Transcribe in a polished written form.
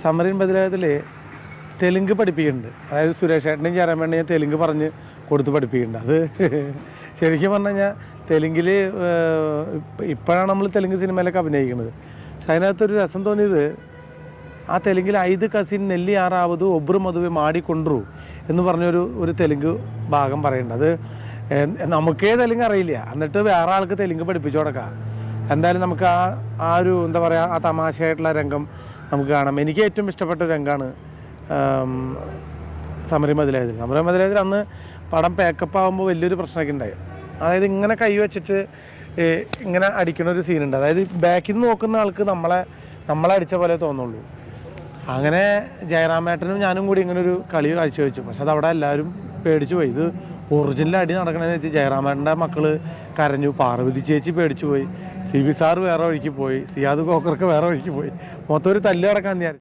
സമരീൻ ബദലായതിൽ തെലുങ്ക് പഠിപ്പിക്കുന്നുണ്ട്. അതായത് സുരേഷ് ഏട്ടനെയും ചേരാൻ വേണ്ടി ഞാൻ തെലുങ്ക് പറഞ്ഞ് കൊടുത്ത് പഠിപ്പിക്കുന്നുണ്ട്. അത് ശരിക്കും പറഞ്ഞു കഴിഞ്ഞാൽ തെലുങ്കിൽ ഇപ്പോഴാണ് നമ്മൾ തെലുങ്ക് സിനിമയിലൊക്കെ അഭിനയിക്കുന്നത്. പക്ഷെ അതിനകത്തൊരു രസം തോന്നിയത് ആ തെലുങ്കിൽ 5 കസിൻ നെല്ലി ആറാവത് ഒബ്രു മധുവെ മാടിക്കൊണ്ടു എന്ന് പറഞ്ഞൊരു തെലുങ്ക് ഭാഗം പറയുന്നുണ്ട്. അത് നമുക്കേ തെലുങ്ക് അറിയില്ല, എന്നിട്ട് വേറെ ആൾക്ക് തെലുങ്ക് പഠിപ്പിച്ചു കൊടുക്കാം. എന്തായാലും നമുക്ക് ആ ഒരു എന്താ പറയുക, ആ തമാശയായിട്ടുള്ള രംഗം നമുക്ക് കാണാം. എനിക്ക് ഏറ്റവും ഇഷ്ടപ്പെട്ട ഒരു രംഗമാണ് സമരീൻ ബദലായതിൽ. സമരീൻ ബദലായതിൽ അന്ന് പടം പാക്കപ്പ് ആകുമ്പോൾ വലിയൊരു പ്രശ്നമൊക്കെ ഉണ്ടായി. അതായത് ഇങ്ങനെ കൈ വെച്ചിട്ട് ഇങ്ങനെ അടിക്കണ ഒരു സീനുണ്ട്. അതായത് ബാക്കിൽ നിന്ന് നോക്കുന്ന ആൾക്ക് നമ്മളെ അടിച്ച പോലെ തോന്നുള്ളൂ. അങ്ങനെ ജയറാമേട്ടനും ഞാനും കൂടി ഇങ്ങനെ ഒരു കളി കാഴ്ചവെച്ചു. പക്ഷെ അതവിടെ എല്ലാവരും പേടിച്ചു പോയി. ഇത് ഒറിജിനൽ അടി നടക്കണമെന്ന് വെച്ച് ജയറാമേട്ടൻ്റെ മക്കൾ കരഞ്ഞു, പാർവതി ചേച്ചി പേടിച്ചു പോയി, CB സാറ് വേറെ വഴിക്ക് പോയി, സിയാദ് കോക്കർക്ക് വേറെ വഴിക്ക് പോയി, മൊത്തം ഒരു തല്ല് നടക്കാൻ വിചാരിച്ചു.